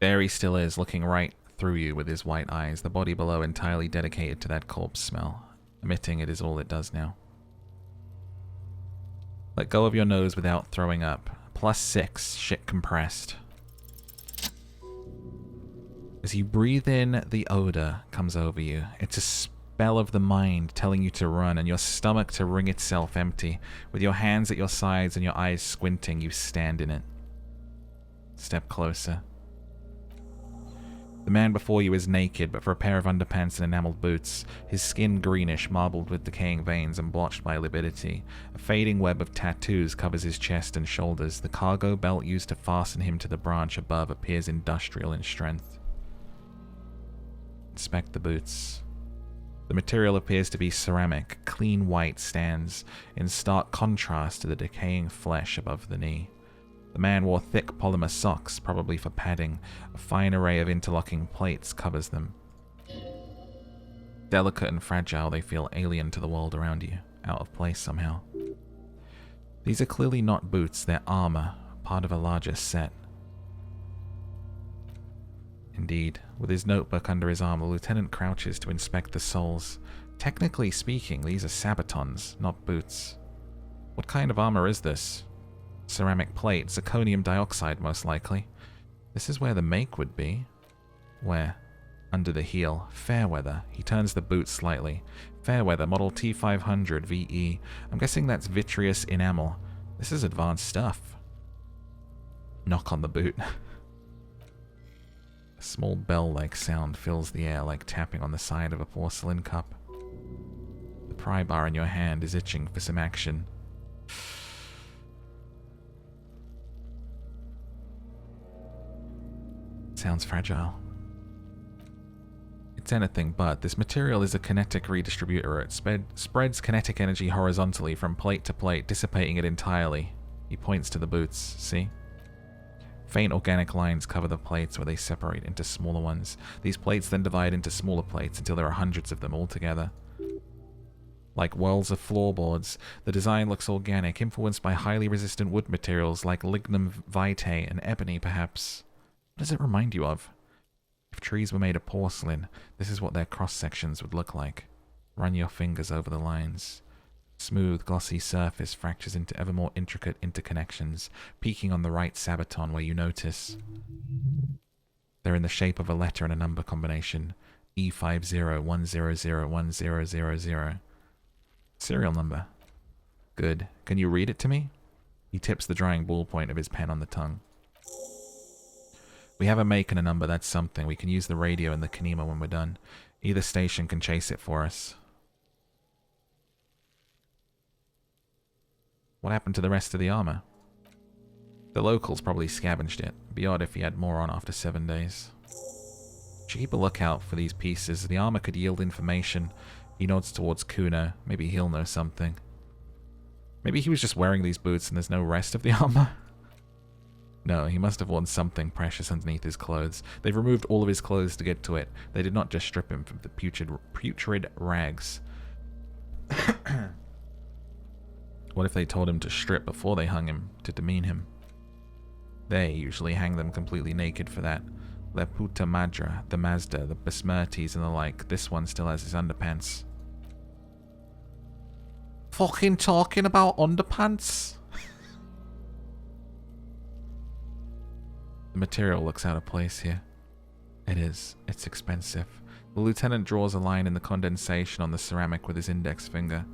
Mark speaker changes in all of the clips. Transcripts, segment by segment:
Speaker 1: There he still is, looking right through you with his white eyes, the body below entirely dedicated to that corpse smell. Emitting it is all it does now. Let go of your nose without throwing up. +6, shit compressed. As you breathe in, the odor comes over you. It's a spell of the mind telling you to run and your stomach to wring itself empty. With your hands at your sides and your eyes squinting, you stand in it. Step closer. The man before you is naked, but for a pair of underpants and enameled boots, his skin greenish, marbled with decaying veins and blotched by libidity. A fading web of tattoos covers his chest and shoulders. The cargo belt used to fasten him to the branch above appears industrial in strength. Inspect the boots. The material appears to be ceramic. Clean white stands in stark contrast to the decaying flesh above the knee. The man wore thick polymer socks, probably for padding. A fine array of interlocking plates covers them. Delicate and fragile, they feel alien to the world around you, out of place somehow. These are clearly not boots, they're armor, part of a larger set. Indeed, with his notebook under his arm, the lieutenant crouches to inspect the soles. Technically speaking, these are sabatons, not boots. What kind of armor is this? Ceramic plate, zirconium dioxide most likely. This is where the make would be. Where? Under the heel. Fairweather. He turns the boot slightly. Fairweather, model T500 VE. I'm guessing that's vitreous enamel. This is advanced stuff. Knock on the boot. A small bell-like sound fills the air like tapping on the side of a porcelain cup. The pry bar in your hand is itching for some action. Sounds fragile. It's anything but. This material is a kinetic redistributor. It spreads kinetic energy horizontally from plate to plate, dissipating it entirely. He points to the boots. See? Faint organic lines cover the plates where they separate into smaller ones. These plates then divide into smaller plates until there are hundreds of them all together. Like wells of floorboards, the design looks organic, influenced by highly resistant wood materials like lignum vitae and ebony perhaps. What does it remind you of? If trees were made of porcelain, this is what their cross-sections would look like. Run your fingers over the lines. Smooth, glossy surface fractures into ever more intricate interconnections, peaking on the right sabaton where you notice. They're in the shape of a letter and a number combination. E50100100. Serial number. Good. Can you read it to me? He tips the drying ballpoint of his pen on the tongue. We have a make and a number, that's something. We can use the radio and the Kanema when we're done. Either station can chase it for us. What happened to the rest of the armor? The locals probably scavenged it. Be odd if he had more on after 7 days. Should keep a lookout for these pieces. The armor could yield information. He nods towards Kuno. Maybe he'll know something. Maybe he was just wearing these boots and there's no rest of the armor? No, he must have worn something precious underneath his clothes. They've removed all of his clothes to get to it. They did not just strip him from the putrid rags. What if they told him to strip before they hung him, to demean him? They usually hang them completely naked for that. The Puta Madra, the Mazda, the Besmertes and the like. This one still has his underpants. Fucking talking about underpants? The material looks out of place here. It is. It's expensive. The lieutenant draws a line in the condensation on the ceramic with his index finger.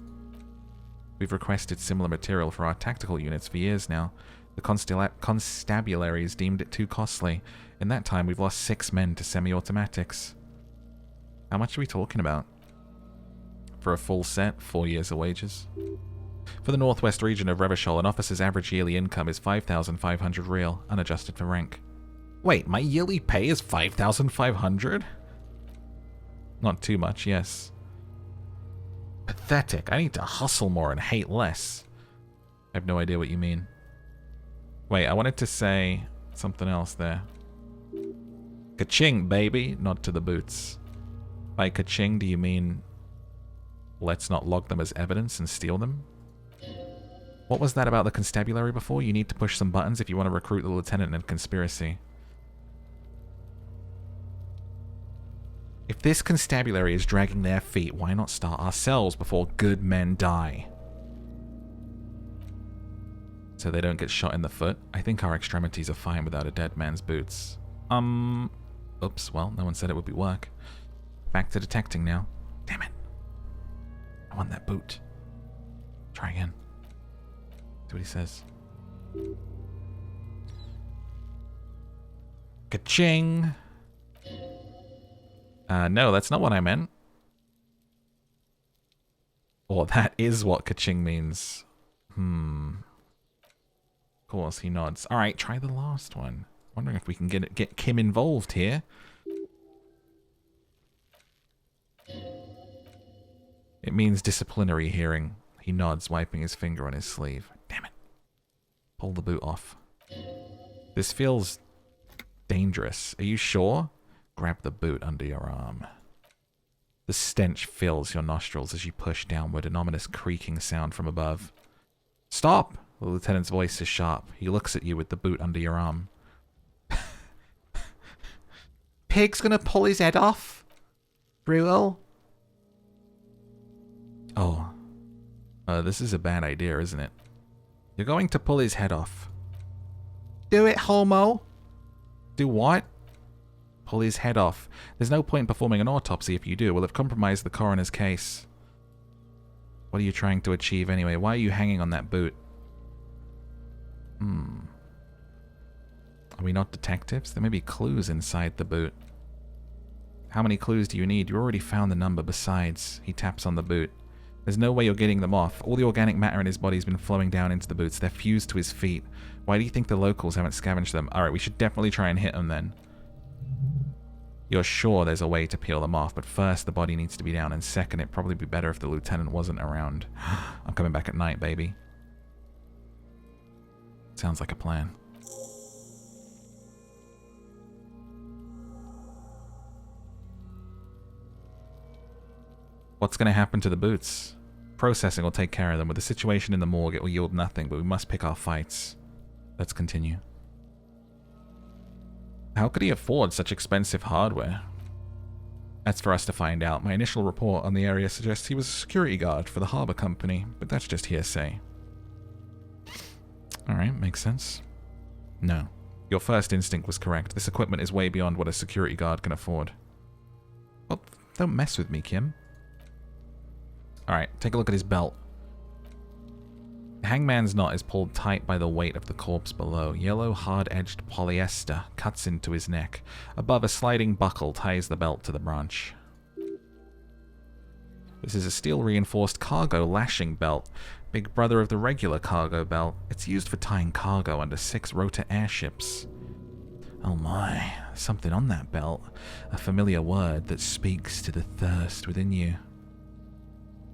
Speaker 1: We've requested similar material for our tactical units for years now. The constabularies deemed it too costly. In that time, we've lost 6 men to semi-automatics. How much are we talking about? For a full set, 4 years of wages. For the northwest region of Revachol, an officer's average yearly income is 5,500 real, unadjusted for rank. Wait, my yearly pay is 5,500? Not too much, yes. Pathetic. I need to hustle more and hate less. I have no idea what you mean. Wait, I wanted to say something else there. Ka-ching, baby! Nod to the boots. By ka-ching, do you mean let's not log them as evidence and steal them? What was that about the constabulary before? You need to push some buttons if you want to recruit the lieutenant in a conspiracy. If this constabulary is dragging their feet, why not start ourselves before good men die? So they don't get shot in the foot. I think our extremities are fine without a dead man's boots. Oops, well, no one said it would be work. Back to detecting now. Damn it. I want that boot. Try again. See what he says. Ka-ching! No, that's not what I meant. Or that is what ka-ching means. Of course, he nods. Alright, try the last one. Wondering if we can get Kim involved here. It means disciplinary hearing. He nods, wiping his finger on his sleeve. Damn it. Pull the boot off. This feels dangerous. Are you sure? Grab the boot under your arm. The stench fills your nostrils as you push downward, an ominous creaking sound from above. Stop! The lieutenant's voice is sharp. He looks at you with the boot under your arm. Pig's gonna pull his head off? Brutal? Oh. This is a bad idea, isn't it? You're going to pull his head off. Do it, homo! Do what? Pull his head off. There's no point in performing an autopsy if you do. We'll have compromised the coroner's case. What are you trying to achieve anyway? Why are you hanging on that boot? Are we not detectives? There may be clues inside the boot. How many clues do you need? You already found the number. Besides, he taps on the boot. There's no way you're getting them off. All the organic matter in his body's been flowing down into the boots. They're fused to his feet. Why do you think the locals haven't scavenged them? Alright, we should definitely try and hit them then. You're sure there's a way to peel them off, but first the body needs to be down, and second, it'd probably be better if the lieutenant wasn't around. I'm coming back at night, baby. Sounds like a plan. What's going to happen to the boots? Processing will take care of them. With the situation in the morgue, it will yield nothing, but we must pick our fights. Let's continue. How could he afford such expensive hardware? That's for us to find out. My initial report on the area suggests he was a security guard for the harbor company, but that's just hearsay. Alright, makes sense. No. Your first instinct was correct. This equipment is way beyond what a security guard can afford. Well, don't mess with me, Kim. Alright, take a look at his belt. The hangman's knot is pulled tight by the weight of the corpse below. Yellow, hard-edged polyester cuts into his neck. Above, a sliding buckle ties the belt to the branch. This is a steel-reinforced cargo lashing belt, big brother of the regular cargo belt. It's used for tying cargo under 6 rotor airships. Oh my, something on that belt. A familiar word that speaks to the thirst within you.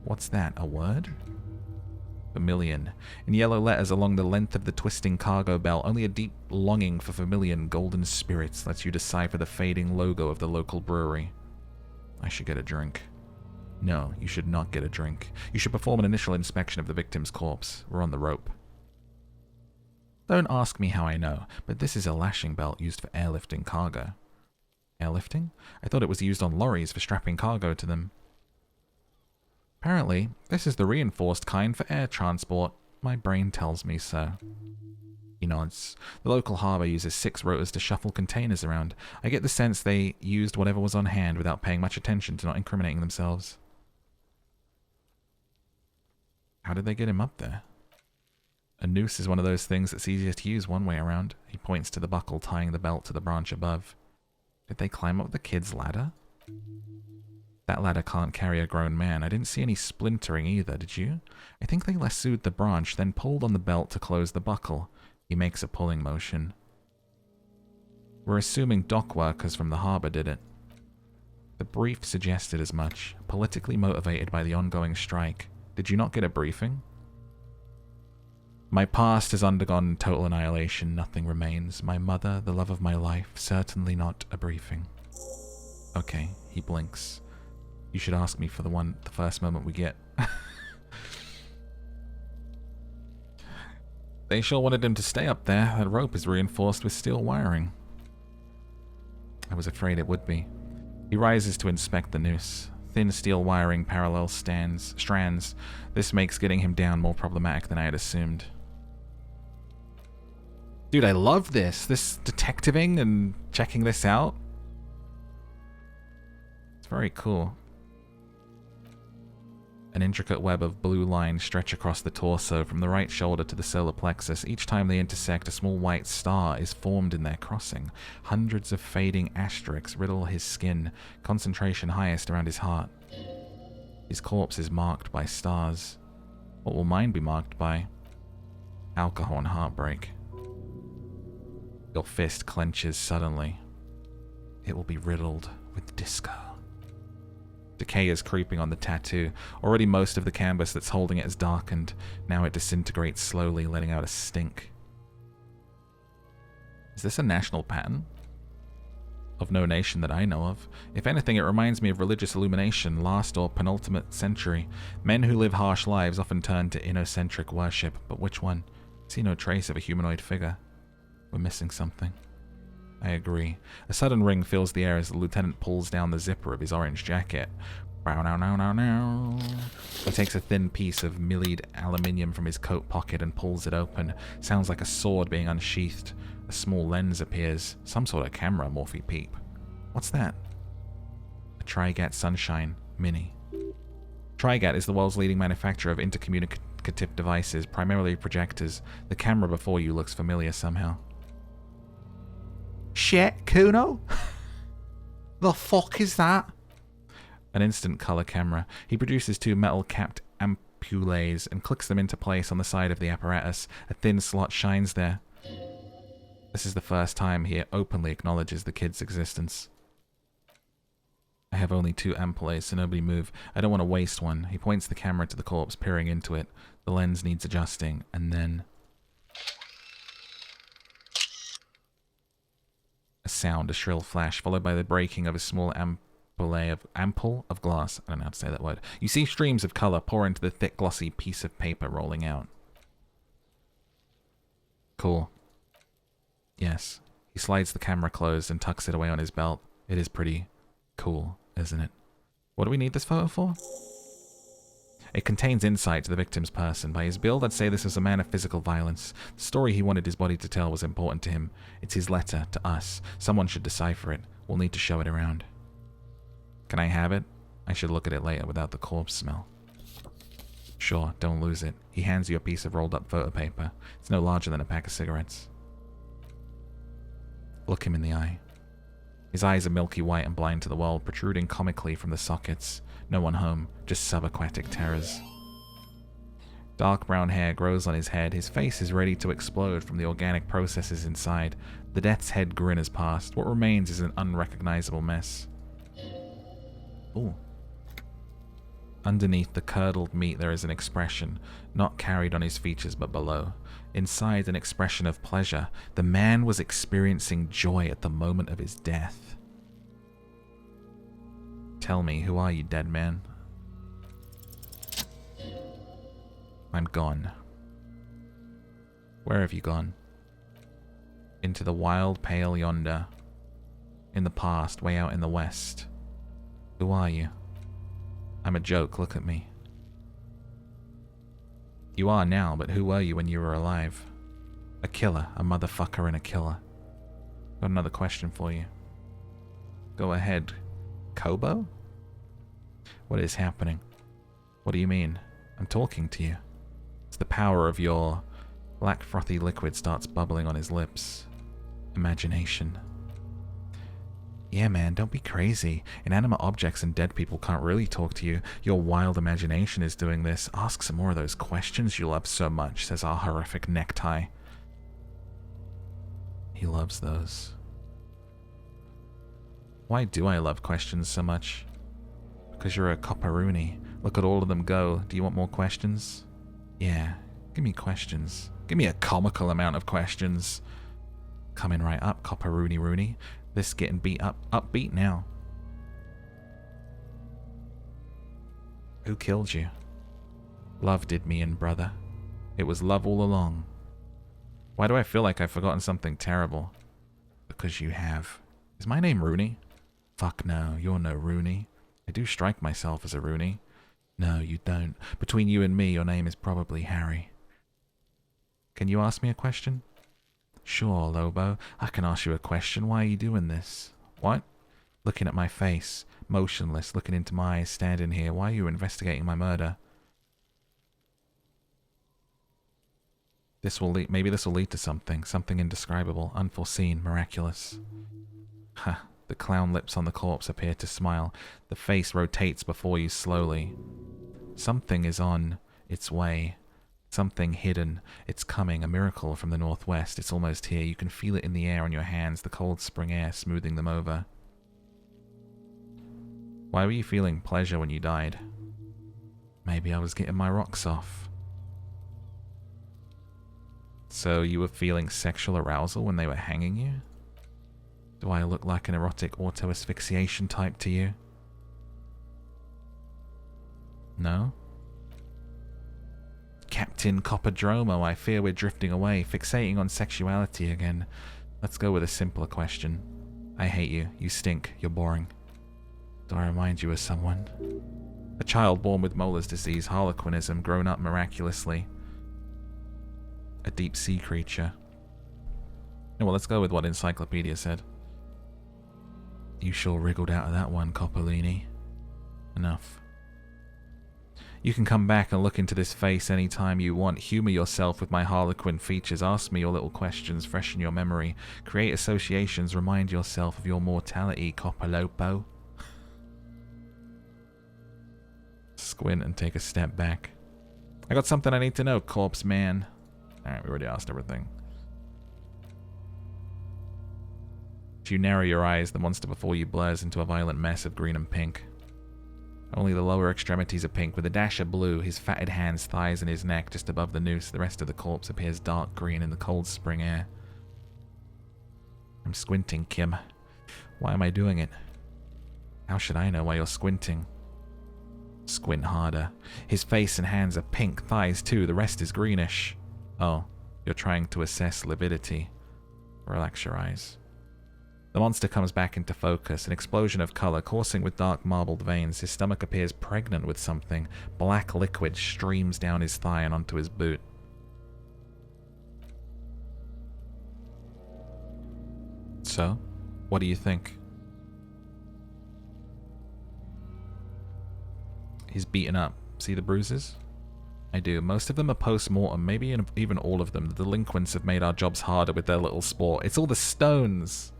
Speaker 1: What's that, a word? Vermilion. In yellow letters along the length of the twisting cargo belt, only a deep longing for vermilion golden spirits lets you decipher the fading logo of the local brewery. I should get a drink. No, you should not get a drink. You should perform an initial inspection of the victim's corpse. We're on the rope. Don't ask me how I know, but this is a lashing belt used for airlifting cargo. Airlifting? I thought it was used on lorries for strapping cargo to them. Apparently, this is the reinforced kind for air transport. My brain tells me so. He nods. The local harbour uses 6 rotors to shuffle containers around. I get the sense they used whatever was on hand without paying much attention to not incriminating themselves. How did they get him up there? A noose is one of those things that's easiest to use one way around. He points to the buckle tying the belt to the branch above. Did they climb up the kid's ladder? That ladder can't carry a grown man. I didn't see any splintering either, did you? I think they lassoed the branch, then pulled on the belt to close the buckle. He makes a pulling motion. We're assuming dock workers from the harbour did it. The brief suggested as much, politically motivated by the ongoing strike. Did you not get a briefing? My past has undergone total annihilation. Nothing remains. My mother, the love of my life, certainly not a briefing. Okay, he blinks. You should ask me for the first moment we get. They sure wanted him to stay up there. That rope is reinforced with steel wiring. I was afraid it would be. He rises to inspect the noose. Thin steel wiring parallel strands. This makes getting him down more problematic than I had assumed. Dude, I love this. This detectiving and checking this out. It's very cool. An intricate web of blue lines stretch across the torso from the right shoulder to the solar plexus. Each time they intersect, a small white star is formed in their crossing. Hundreds of fading asterisks riddle his skin, concentration highest around his heart. His corpse is marked by stars. What will mine be marked by? Alcohol and heartbreak. Your fist clenches suddenly. It will be riddled with disco. Decay is creeping on the tattoo. Already most of the canvas that's holding it has darkened. Now it disintegrates slowly, letting out a stink. Is this a national pattern? Of no nation that I know of. If anything, it reminds me of religious illumination, last or penultimate century. Men who live harsh lives often turn to inocentric worship, but which one? I see no trace of a humanoid figure. We're missing something. I agree. A sudden ring fills the air as the lieutenant pulls down the zipper of his orange jacket. He takes a thin piece of milled aluminium from his coat pocket and pulls it open. Sounds like a sword being unsheathed. A small lens appears. Some sort of camera, Morphy peep. What's that? A Trigat Sunshine Mini. Trigat is the world's leading manufacturer of intercommunicative devices, primarily projectors. The camera before you looks familiar somehow. Shit, Kuno? The fuck is that? An instant color camera. He produces two metal-capped ampoules and clicks them into place on the side of the apparatus. A thin slot shines there. This is the first time he openly acknowledges the kid's existence. I have only two ampoules, so nobody move. I don't want to waste one. He points the camera to the corpse, peering into it. The lens needs adjusting, and then... a sound, a shrill flash, followed by the breaking of a small ampoule of glass. I don't know how to say that word. You see streams of color pour into the thick, glossy piece of paper rolling out. Cool. Yes. He slides the camera closed and tucks it away on his belt. It is pretty cool, isn't it? What do we need this photo for? It contains insight to the victim's person. By his build, I'd say this was a man of physical violence. The story he wanted his body to tell was important to him. It's his letter to us. Someone should decipher it. We'll need to show it around. Can I have it? I should look at it later without the corpse smell. Sure, don't lose it. He hands you a piece of rolled up photo paper. It's no larger than a pack of cigarettes. Look him in the eye. His eyes are milky white and blind to the world, protruding comically from the sockets. No one home, just subaquatic terrors. Dark brown hair grows on his head. His face is ready to explode from the organic processes inside. The death's head grin has passed. What remains is an unrecognizable mess. Ooh. Underneath the curdled meat there is an expression, not carried on his features but below. Inside, an expression of pleasure. The man was experiencing joy at the moment of his death. Tell me, who are you, dead man? I'm gone. Where have you gone? Into the wild pale yonder. In the past, way out in the west. Who are you? I'm a joke, look at me. You are now, but who were you when you were alive? A killer, a motherfucker and a killer. Got another question for you. Go ahead. Kobo? What is happening? What do you mean? I'm talking to you. It's the power of your... Black frothy liquid starts bubbling on his lips. Imagination. Yeah, man, don't be crazy. Inanimate objects and dead people can't really talk to you. Your wild imagination is doing this. Ask some more of those questions you love so much, says our horrific necktie. He loves those. Why do I love questions so much? Because you're a copperoony. Look at all of them go. Do you want more questions? Yeah, give me questions. Give me a comical amount of questions. Coming right up, copperoony rooney. This getting upbeat now. Who killed you? Love did me in, brother. It was love all along. Why do I feel like I've forgotten something terrible? Because you have. Is my name Rooney? Fuck no, you're no Rooney. I do strike myself as a Rooney. No, you don't. Between you and me, your name is probably Harry. Can you ask me a question? Sure, Lobo. I can ask you a question. Why are you doing this? What? Looking at my face, motionless, looking into my eyes, standing here. Why are you investigating my murder? Maybe this will lead to something indescribable, unforeseen, miraculous. Ha! The clown lips on the corpse appear to smile. The face rotates before you slowly. Something is on its way. Something hidden. It's coming, a miracle from the northwest. It's almost here. You can feel it in the air on your hands, the cold spring air smoothing them over. Why were you feeling pleasure when you died? Maybe I was getting my rocks off. So you were feeling sexual arousal when they were hanging you? Do I look like an erotic auto-asphyxiation type to you? No? Captain Copperdromo, I fear we're drifting away, fixating on sexuality again. Let's go with a simpler question. I hate you. You stink. You're boring. Do I remind you of someone? A child born with Moeller's disease, harlequinism, grown up miraculously. A deep sea creature. Well, let's go with what Encyclopedia said. You sure wriggled out of that one, Coppolini. Enough. You can come back and look into this face any time you want. Humor yourself with my harlequin features. Ask me your little questions, freshen your memory. Create associations, remind yourself of your mortality, Coppolopo. Squint and take a step back. I got something I need to know, corpse man. Alright, we already asked everything. As you narrow your eyes, the monster before you blurs into a violent mess of green and pink. Only the lower extremities are pink, with a dash of blue, his fatted hands, thighs, and his neck just above the noose. The rest of the corpse appears dark green in the cold spring air. I'm squinting, Kim. Why am I doing it? How should I know why you're squinting? Squint harder. His face and hands are pink, thighs too, the rest is greenish. Oh, you're trying to assess lividity. Relax your eyes. The monster comes back into focus, an explosion of color coursing with dark marbled veins. His stomach appears pregnant with something. Black liquid streams down his thigh and onto his boot. So, what do you think? He's beaten up. See the bruises? I do. Most of them are post-mortem, maybe even all of them. The delinquents have made our jobs harder with their little sport. It's all the stones!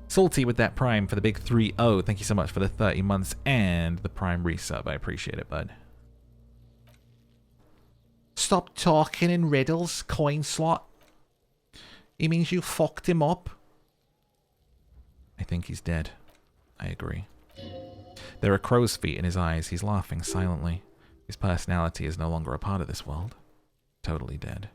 Speaker 1: Salty with that Prime for the big 3-0. Thank you so much for the 30 months and the Prime resub. I appreciate it, bud. Stop talking in riddles, coin slot. He means you fucked him up. I think he's dead. I agree. There are crow's feet in his eyes. He's laughing silently. His personality is no longer a part of this world. Totally dead.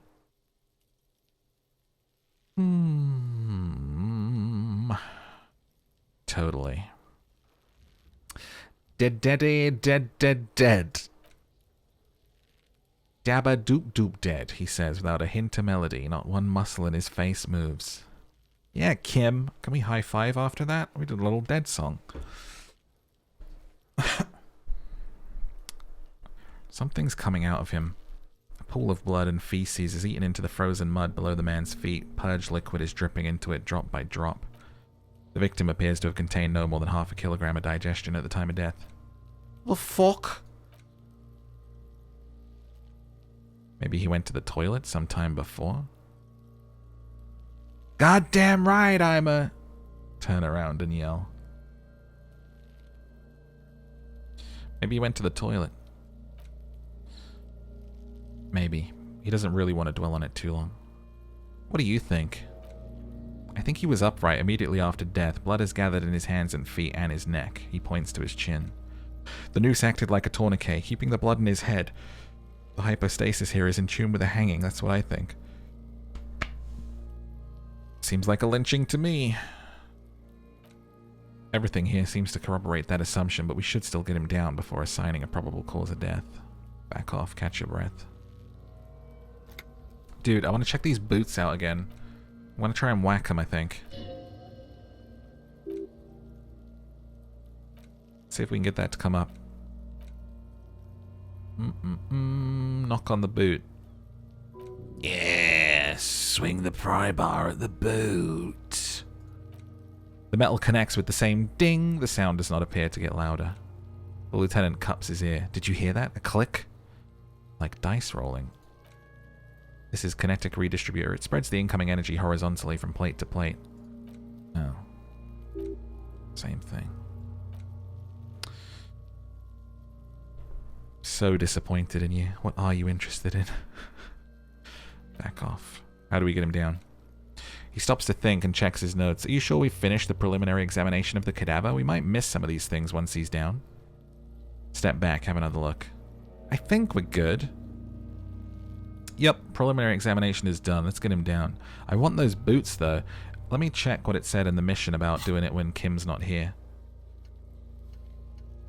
Speaker 1: Totally. Dead. Dabba doop doop dead, he says without a hint of melody. Not one muscle in his face moves. Yeah, Kim. Can we high five after that? We did a little dead song. Something's coming out of him. A pool of blood and feces is eaten into the frozen mud below the man's feet. Purged liquid is dripping into it drop by drop. The victim appears to have contained no more than half a kilogram of digestion at the time of death. The fuck? Maybe he went to the toilet sometime before? Goddamn right I'm a... Turn around and yell. Maybe he went to the toilet. Maybe. He doesn't really want to dwell on it too long. What do you think? I think he was upright immediately after death. Blood is gathered in his hands and feet and his neck. He points to his chin. The noose acted like a tourniquet, keeping the blood in his head. The hypostasis here is in tune with the hanging, that's what I think. Seems like a lynching to me. Everything here seems to corroborate that assumption, but we should still get him down before assigning a probable cause of death. Back off, catch your breath. Dude, I want to check these boots out again. I want to try and whack him, I think. See if we can get that to come up. Knock on the boot. Yeah, swing the pry bar at the boot. The metal connects with the same ding. The sound does not appear to get louder. The lieutenant cups his ear. Did you hear that? A click? Like dice rolling. This is kinetic redistributor. It spreads the incoming energy horizontally from plate to plate. Oh. Same thing. So disappointed in you. What are you interested in? Back off. How do we get him down? He stops to think and checks his notes. Are you sure we've finished the preliminary examination of the cadaver? We might miss some of these things once he's down. Step back, have another look. I think we're good. Yep, preliminary examination is done. Let's get him down. I want those boots, though. Let me check what it said in the mission about doing it when Kim's not here.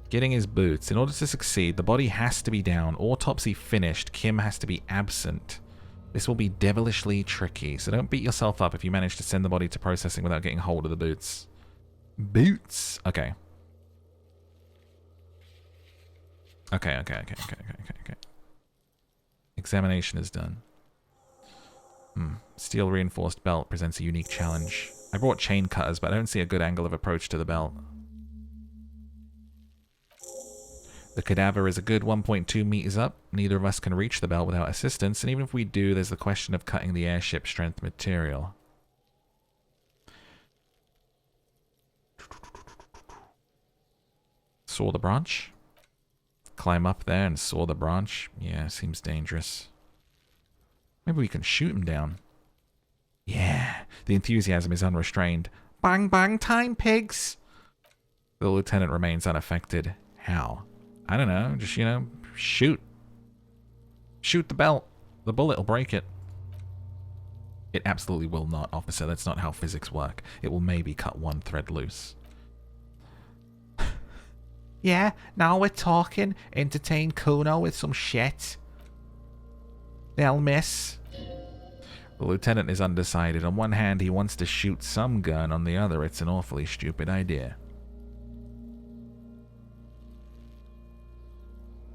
Speaker 1: Getting his boots. In order to succeed, the body has to be down. Autopsy finished. Kim has to be absent. This will be devilishly tricky, so don't beat yourself up if you manage to send the body to processing without getting hold of the boots. Boots! Okay. Okay. Examination is done. Steel reinforced belt presents a unique challenge. I brought chain cutters, but I don't see a good angle of approach to the belt. The cadaver is a good 1.2 meters up. Neither of us can reach the belt without assistance, and even if we do, there's the question of cutting the airship strength material. Saw the branch? Climb up there and saw the branch? Yeah, seems dangerous. Maybe we can shoot him down. Yeah, the enthusiasm is unrestrained. Bang bang time, pigs! The lieutenant remains unaffected. How? I don't know, just, shoot. Shoot the belt. The bullet will break it. It absolutely will not, officer. That's not how physics work. It will maybe cut one thread loose. Yeah, now we're talking. Entertain Kuno with some shit. They'll miss. The lieutenant is undecided. On one hand, he wants to shoot some gun. On the other, it's an awfully stupid idea.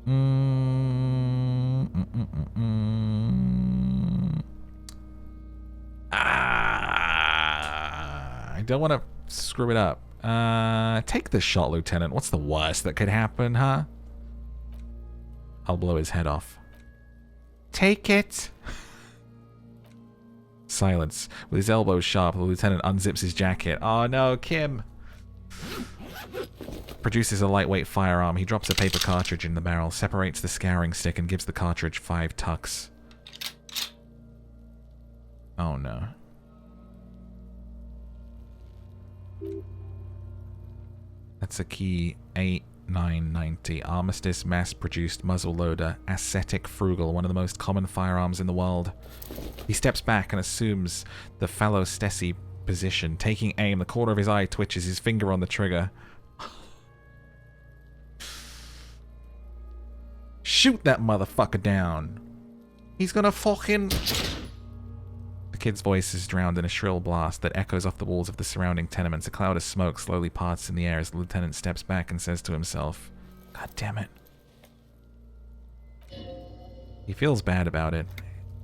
Speaker 1: I don't want to screw it up. Take the shot, Lieutenant. What's the worst that could happen, huh? I'll blow his head off. Take it. Silence. With his elbows sharp, the lieutenant unzips his jacket. Oh no, Kim! Produces a lightweight firearm. He drops a paper cartridge in the barrel, separates the scouring stick, and gives the cartridge 5 tucks. Oh no. That's a key 8990. Armistice mass-produced muzzle loader. Ascetic frugal, one of the most common firearms in the world. He steps back and assumes the phallostesi position. Taking aim, the corner of his eye twitches, his finger on the trigger. Shoot that motherfucker down. He's gonna fucking... The kid's voice is drowned in a shrill blast that echoes off the walls of the surrounding tenements. A cloud of smoke slowly parts in the air as the lieutenant steps back and says to himself, God damn it. He feels bad about it.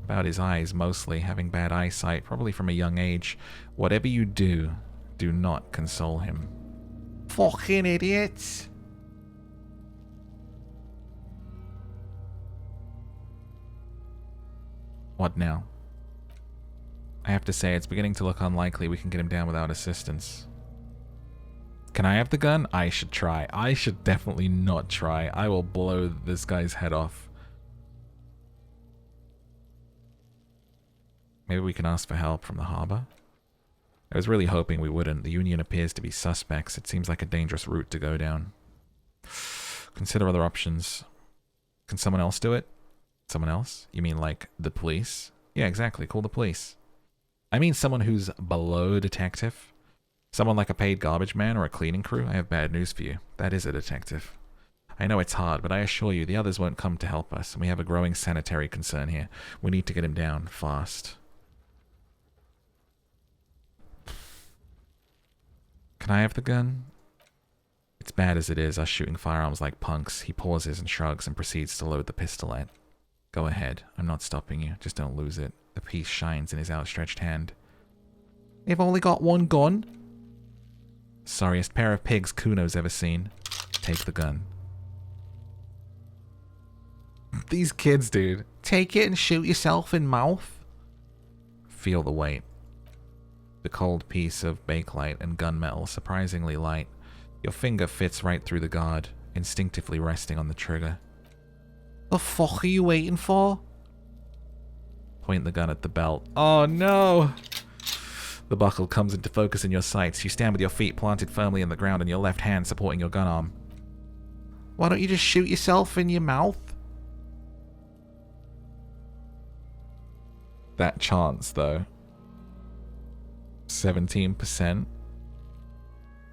Speaker 1: About his eyes, mostly. Having bad eyesight, probably from a young age. Whatever you do, do not console him. Fucking idiots! What now? I have to say, it's beginning to look unlikely we can get him down without assistance. Can I have the gun? I should try. I should definitely not try. I will blow this guy's head off. Maybe we can ask for help from the harbor? I was really hoping we wouldn't. The Union appears to be suspects. It seems like a dangerous route to go down. Consider other options. Can someone else do it? Someone else? You mean like the police? Yeah, exactly. Call the police. I mean someone who's below detective. Someone like a paid garbage man or a cleaning crew. I have bad news for you. That is a detective. I know it's hard, but I assure you the others won't come to help us, and we have a growing sanitary concern here. We need to get him down fast. Can I have the gun? It's bad as it is, us shooting firearms like punks, he pauses and shrugs and proceeds to load the pistolet. Go ahead. I'm not stopping you. Just don't lose it. The piece shines in his outstretched hand. They've only got one gun? Sorriest pair of pigs Kuno's ever seen. Take the gun. These kids, dude. Take it and shoot yourself in mouth. Feel the weight. The cold piece of bakelite and gunmetal, surprisingly light. Your finger fits right through the guard, instinctively resting on the trigger. The fuck are you waiting for? Point the gun at the belt. Oh no! The buckle comes into focus in your sights. You stand with your feet planted firmly in the ground and your left hand supporting your gun arm. Why don't you just shoot yourself in your mouth? That chance, though. 17%.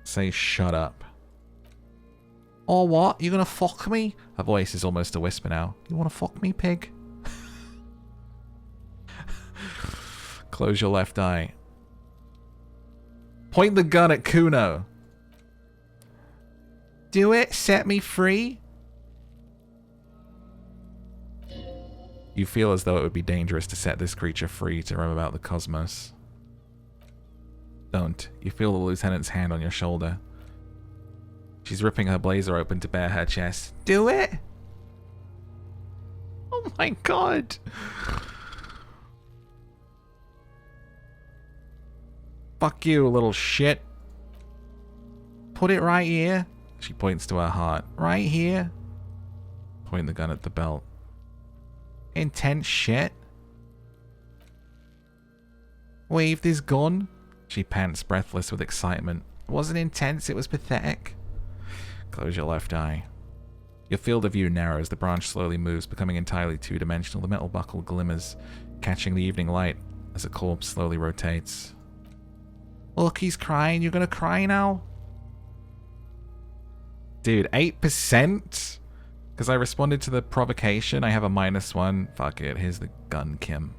Speaker 1: Say shut up. Or what? You gonna fuck me? Her voice is almost a whisper now. You wanna fuck me, pig? Close your left eye. Point the gun at Kuno. Do it. Set me free. You feel as though it would be dangerous to set this creature free to roam about the cosmos. Don't. You feel the lieutenant's hand on your shoulder. She's ripping her blazer open to bare her chest. Do it! Oh my god! Fuck you, little shit. Put it right here. She points to her heart. Right here. Point the gun at the belt. Intense shit. Wave this gun. She pants, breathless with excitement. It wasn't intense, it was pathetic. Close your left eye. Your field of view narrows, the branch slowly moves, becoming entirely two-dimensional. The metal buckle glimmers, catching the evening light as a corpse slowly rotates. Look, he's crying. You're gonna cry now? Dude, 8%? Because I responded to the provocation, I have a -1. Fuck it, here's the gun, Kim.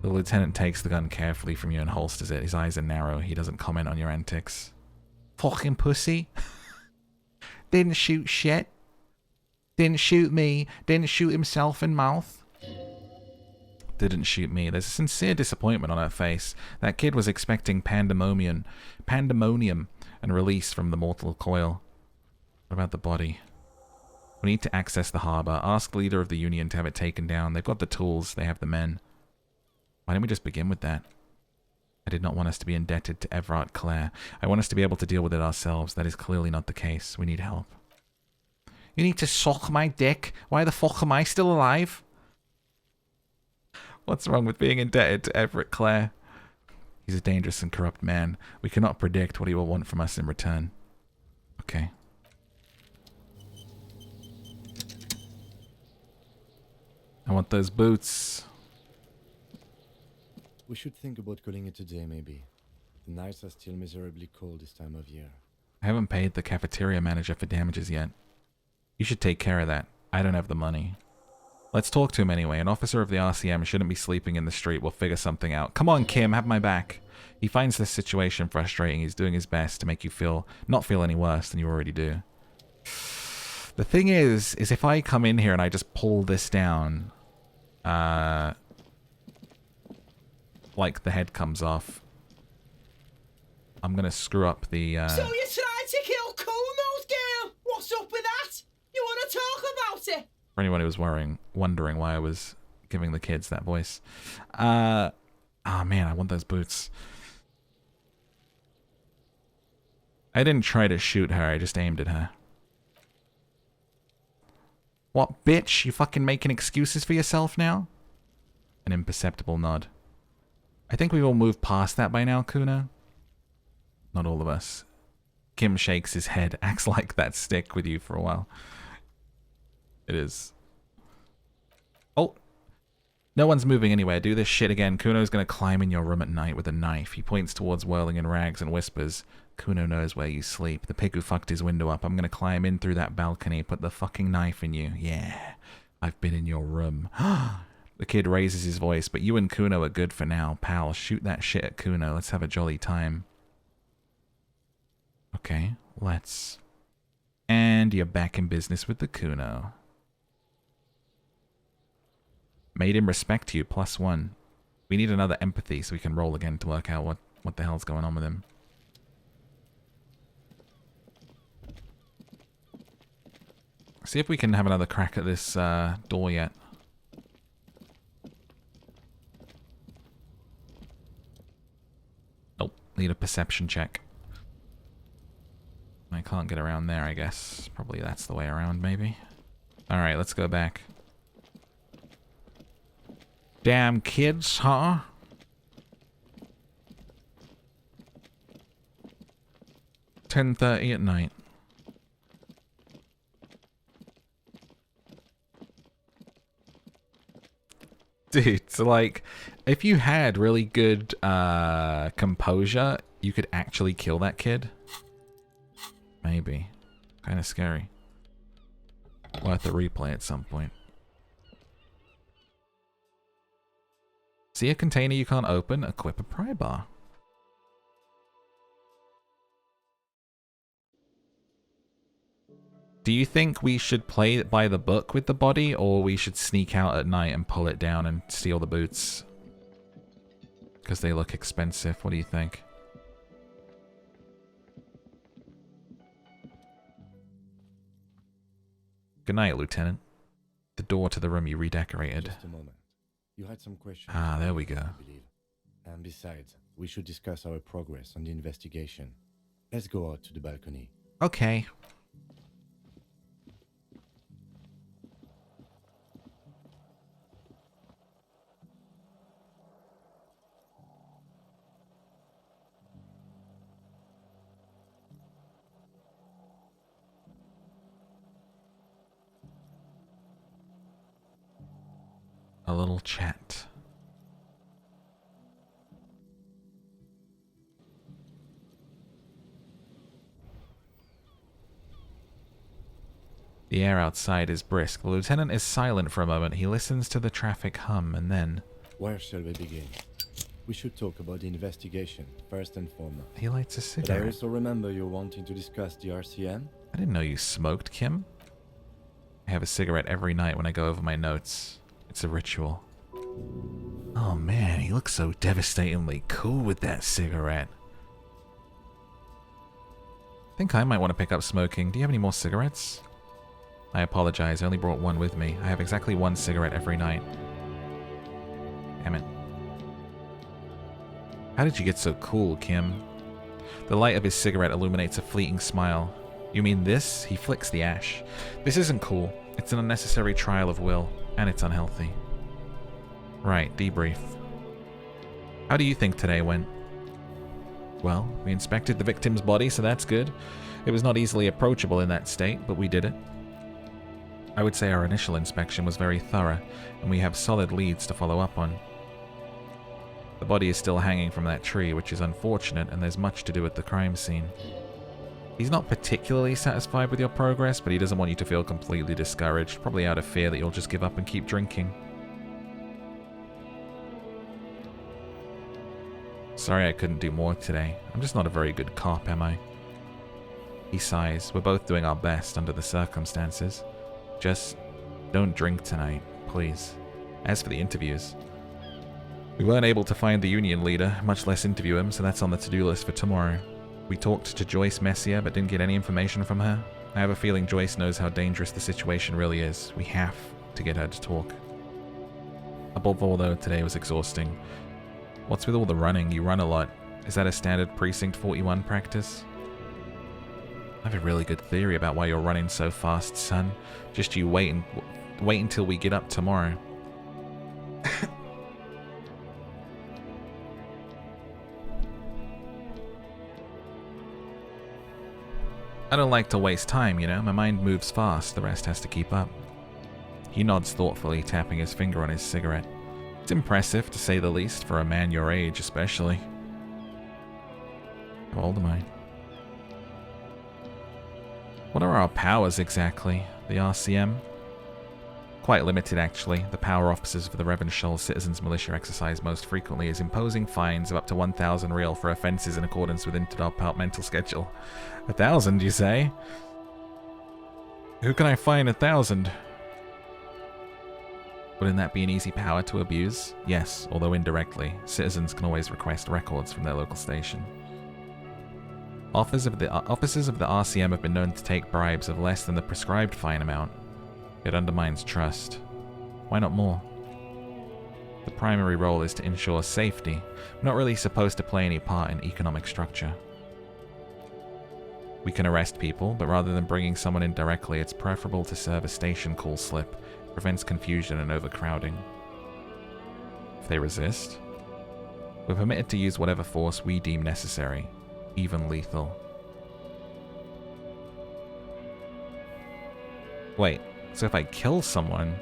Speaker 1: The lieutenant takes the gun carefully from you and holsters it. His eyes are narrow. He doesn't comment on your antics. Fucking pussy. Didn't shoot shit. Didn't shoot me. Didn't shoot himself in mouth. Didn't shoot me. There's a sincere disappointment on her face. That kid was expecting pandemonium and release from the mortal coil. What about the body? We need to access the harbor. Ask the leader of the Union to have it taken down. They've got the tools. They have the men. Why don't we just begin with that? I did not want us to be indebted to Everard Clare. I want us to be able to deal with it ourselves. That is clearly not the case. We need help. You need to suck my dick. Why the fuck am I still alive? What's wrong with being indebted to Everett Clare? He's a dangerous and corrupt man. We cannot predict what he will want from us in return. Okay. I want those boots.
Speaker 2: We should think about calling it a day, maybe. The nights are still miserably cold this time of year.
Speaker 1: I haven't paid the cafeteria manager for damages yet. You should take care of that. I don't have the money. Let's talk to him anyway. An officer of the RCM shouldn't be sleeping in the street. We'll figure something out. Come on, Kim, have my back. He finds this situation frustrating. He's doing his best to make you not feel any worse than you already do. The thing is if I come in here and I just pull this down, like the head comes off, I'm gonna screw up the
Speaker 3: So you tried to kill Kuno's girl? What's up with that? You wanna talk about it?
Speaker 1: For anyone who was wondering why I was giving the kids that voice. Oh man, I want those boots. I didn't try to shoot her, I just aimed at her. What, bitch? You fucking making excuses for yourself now? An imperceptible nod. I think we've all moved past that by now, Kuno. Not all of us. Kim shakes his head, acts like that stick with you for a while. It is. Oh. No one's moving anywhere. Do this shit again. Kuno's gonna climb in your room at night with a knife. He points towards whirling in rags and whispers. Kuno knows where you sleep. The pig who fucked his window up. I'm gonna climb in through that balcony, put the fucking knife in you. Yeah. I've been in your room. The kid raises his voice, but you and Kuno are good for now. Pal, shoot that shit at Kuno. Let's have a jolly time. Okay, let's. And you're back in business with the Kuno. Made him respect you, +1. We need another empathy so we can roll again to work out what the hell's going on with him. See if we can have another crack at this door yet. Nope, need a perception check. I can't get around there, I guess. Probably that's the way around, maybe. Alright, let's go back. Damn kids, huh? $10:30 at night. Dude, so like, if you had really good composure, you could actually kill that kid. Maybe. Kind of scary. We'll have to replay at some point. See a container you can't open? Equip a pry bar. Do you think we should play it by the book with the body, or we should sneak out at night and pull it down and steal the boots? Because they look expensive. What do you think? Good night, Lieutenant. The door to the room you redecorated.
Speaker 2: Just a moment. You had some questions.
Speaker 1: Ah, there we go.
Speaker 2: I believe. And besides, we should discuss our progress on the investigation. Let's go out to the balcony.
Speaker 1: Okay. A little chat. The air outside is brisk. The lieutenant is silent for a moment. He listens to the traffic hum and then...
Speaker 2: Where shall we begin? We should talk about the investigation, first and foremost.
Speaker 1: He lights a
Speaker 2: But I
Speaker 1: cigarette.
Speaker 2: also remember you wanting to discuss the RCM.
Speaker 1: I didn't know you smoked, Kim. I have a cigarette every night when I go over my notes. It's a ritual. Oh man, he looks so devastatingly cool with that cigarette. I think I might want to pick up smoking. Do you have any more cigarettes? I apologize, I only brought one with me. I have exactly one cigarette every night. Damn it. How did you get so cool, Kim? The light of his cigarette illuminates a fleeting smile. You mean this? He flicks the ash. This isn't cool. It's an unnecessary trial of will, and it's unhealthy. Right, debrief. How do you think today went? Well, we inspected the victim's body, so that's good. It was not easily approachable in that state, but we did it. I would say our initial inspection was very thorough, and we have solid leads to follow up on. The body is still hanging from that tree, which is unfortunate, and there's much to do at the crime scene. He's not particularly satisfied with your progress, but he doesn't want you to feel completely discouraged, probably out of fear that you'll just give up and keep drinking. Sorry I couldn't do more today. I'm just not a very good cop, am I? He sighs. We're both doing our best under the circumstances. Just don't drink tonight, please. As for the interviews, we weren't able to find the union leader, much less interview him, so that's on the to-do list for tomorrow. We talked to Joyce Messier, but didn't get any information from her. I have a feeling Joyce knows how dangerous the situation really is. We have to get her to talk. Above all, though, today was exhausting. What's with all the running? You run a lot. Is that a standard Precinct 41 practice? I have a really good theory about why you're running so fast, son. Just you wait until we get up tomorrow. I don't like to waste time, you know? My mind moves fast, the rest has to keep up. He nods thoughtfully, tapping his finger on his cigarette. It's impressive, to say the least, for a man your age, especially. How old am I? What are our powers exactly? The RCM? Quite limited, actually. The power officers for the Revan Shoal Citizens Militia exercise most frequently is imposing fines of up to 1,000 real for offences in accordance with interdepartmental schedule. 1,000, you say? Who can I fine 1,000? Wouldn't that be an easy power to abuse? Yes, although indirectly. Citizens can always request records from their local station. Officers of the RCM have been known to take bribes of less than the prescribed fine amount. It undermines trust. Why not more? The primary role is to ensure safety. We're not really supposed to play any part in economic structure. We can arrest people, but rather than bringing someone in directly, it's preferable to serve a station call slip. It prevents confusion and overcrowding. If they resist, we're permitted to use whatever force we deem necessary, even lethal. Wait. So if I kill someone,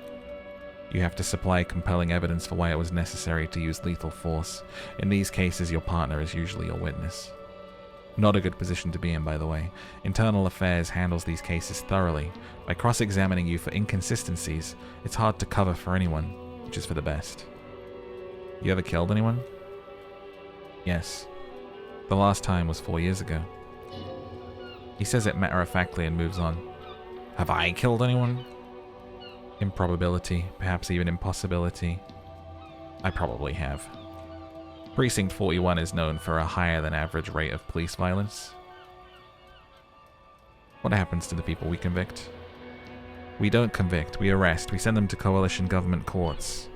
Speaker 1: you have to supply compelling evidence for why it was necessary to use lethal force. In these cases, your partner is usually your witness. Not a good position to be in, by the way. Internal Affairs handles these cases thoroughly. By cross-examining you for inconsistencies, it's hard to cover for anyone, which is for the best. You ever killed anyone? Yes. The last time was 4 years ago. He says it matter-of-factly and moves on. Have I killed anyone? Improbability, perhaps even impossibility. I probably have. Precinct 41 is known for a higher than average rate of police violence. What happens to the people we convict? We don't convict, we arrest, we send them to coalition government courts.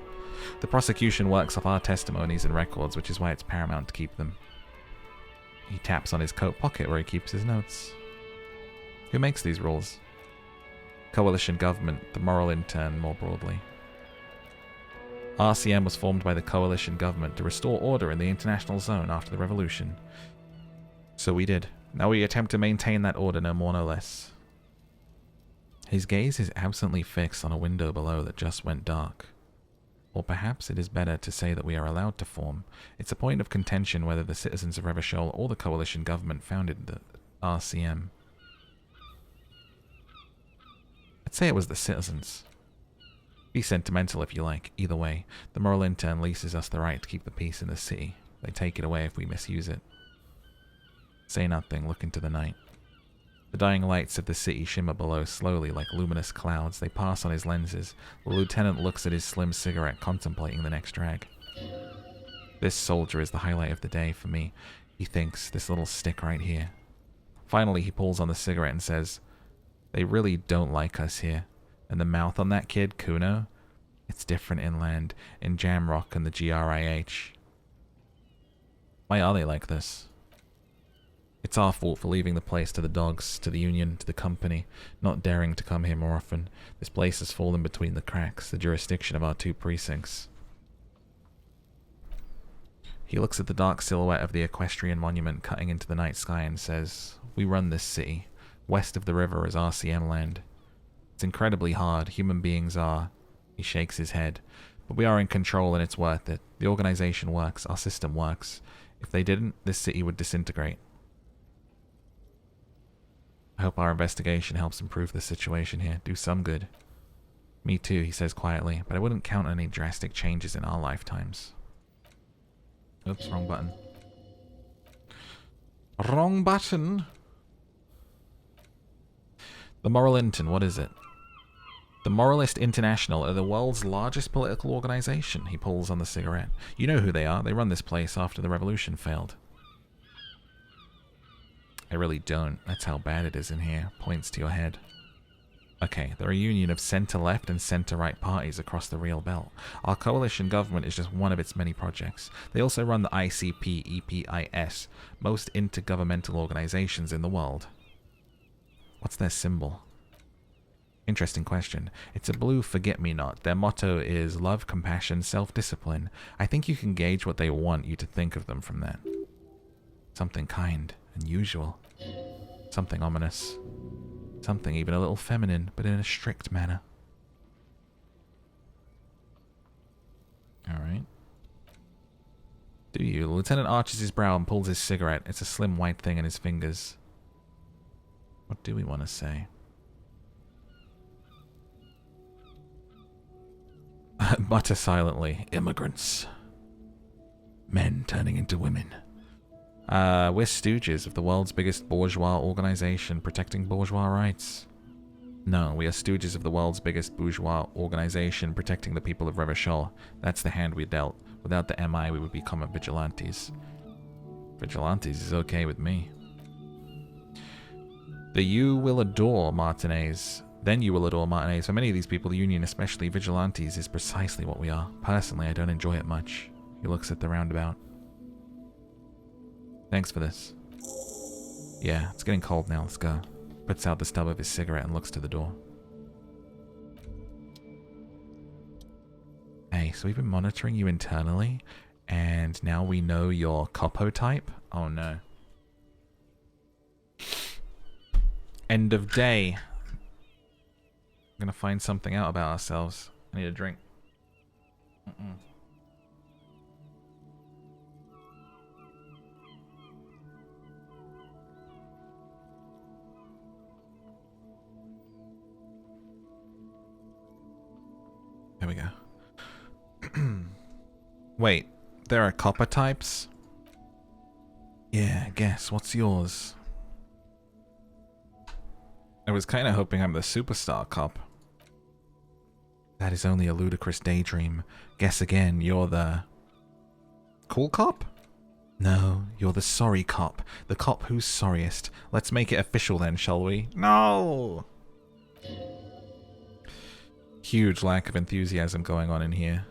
Speaker 1: The prosecution works off our testimonies and records, which is why it's paramount to keep them. He taps on his coat pocket where he keeps his notes. Who makes these rules? Coalition government, the moral intern more broadly. RCM was formed by the coalition government to restore order in the international zone after the revolution. So we did. Now we attempt to maintain that order, no more no less. His gaze is absently fixed on a window below that just went dark. Or perhaps it is better to say that we are allowed to form. It's a point of contention whether the citizens of Revachol or the coalition government founded the RCM. I'd say it was the citizens. Be sentimental if you like. Either way, the moral intern leases us the right to keep the peace in the city. They take it away if we misuse it. Say nothing, look into the night. The dying lights of the city shimmer below slowly like luminous clouds. They pass on his lenses. The lieutenant looks at his slim cigarette, contemplating the next drag. This soldier is the highlight of the day for me, he thinks, this little stick right here. Finally, he pulls on the cigarette and says, "They really don't like us here. And the mouth on that kid, Kuno? It's different inland, in Jamrock and the GRIH. Why are they like this? It's our fault for leaving the place to the dogs, to the Union, to the company, not daring to come here more often. This place has fallen between the cracks, the jurisdiction of our 2 precincts." He looks at the dark silhouette of the equestrian monument cutting into the night sky and says, "We run this city. West of the river is RCM land. It's incredibly hard. Human beings are." He shakes his head. "But we are in control and it's worth it. The organization works. Our system works. If they didn't, this city would disintegrate. I hope our investigation helps improve the situation here. Do some good." "Me too," he says quietly, "but I wouldn't count on any drastic changes in our lifetimes." Oops, wrong button. Wrong button! The Moral Intern, what is it? The Moralist International are the world's largest political organization. He pulls on the cigarette. You know who they are. They run this place after the revolution failed. I really don't. That's how bad it is in here. Points to your head. Okay, they're a union of centre-left and centre-right parties across the real belt. Our coalition government is just one of its many projects. They also run the ICP-EPIS, most intergovernmental organizations in the world. What's their symbol? Interesting question. It's a blue forget-me-not. Their motto is love, compassion, self-discipline. I think you can gauge what they want you to think of them from that. Something kind, unusual. Something ominous. Something even a little feminine, but in a strict manner. Alright. Do you? The lieutenant arches his brow and pulls his cigarette. It's a slim white thing in his fingers. What do we want to say? Mutter silently. Immigrants. Men turning into women. We're stooges of the world's biggest bourgeois organization protecting bourgeois rights. No, we are stooges of the world's biggest bourgeois organization protecting the people of Revachol. That's the hand we dealt. Without the MI, we would become vigilantes. Vigilantes is okay with me. You will adore Martinez. Then you will adore Martinez. For many of these people, the Union, especially vigilantes, is precisely what we are. Personally, I don't enjoy it much. He looks at the roundabout. Thanks for this. Yeah, it's getting cold now. Let's go. Puts out the stub of his cigarette and looks to the door. Hey, so we've been monitoring you internally, and now we know your Copo type? Oh no. End of day. I'm gonna find something out about ourselves. I need a drink. There we go. Wait, there are copper types? Yeah, guess. What's yours? I was kind of hoping I'm the superstar cop. That is only a ludicrous daydream. Guess again, you're the... cool cop? No, you're the sorry cop. The cop who's sorriest. Let's make it official then, shall we? No! Huge lack of enthusiasm going on in here.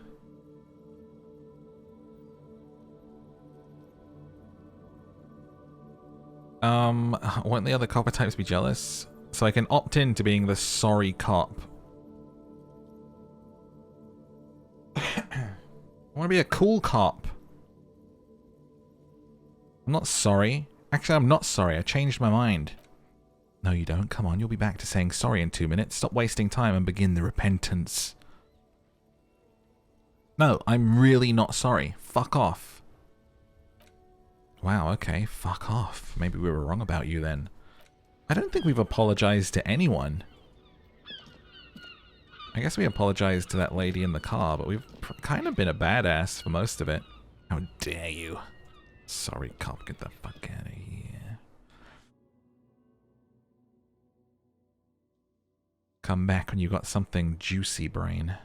Speaker 1: Won't the other copper types be jealous? So I can opt in to being the sorry cop. I want to be a cool cop. I'm not sorry. Actually, I'm not sorry. I changed my mind. No, you don't. Come on, you'll be back to saying sorry in 2 minutes. Stop wasting time and begin the repentance. No, I'm really not sorry. Fuck off. Wow, okay. Fuck off. Maybe we were wrong about you then. I don't think we've apologized to anyone. I guess we apologized to that lady in the car, but we've kind of been a badass for most of it. How dare you? Sorry, cop. Get the fuck out of here. Come back when you got something juicy, brain.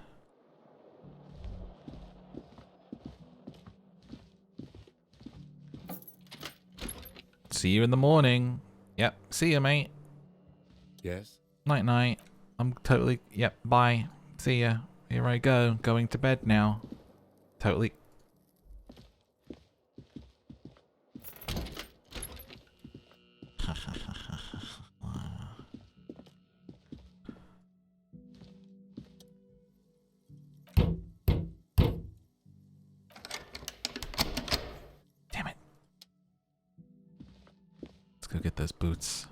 Speaker 1: See you in the morning. Yep. See you, mate.
Speaker 2: Yes?
Speaker 1: Night night. I'm totally... Yep. Bye. See ya. Here I go. Going to bed now. Totally... Damn it. Let's go get those boots.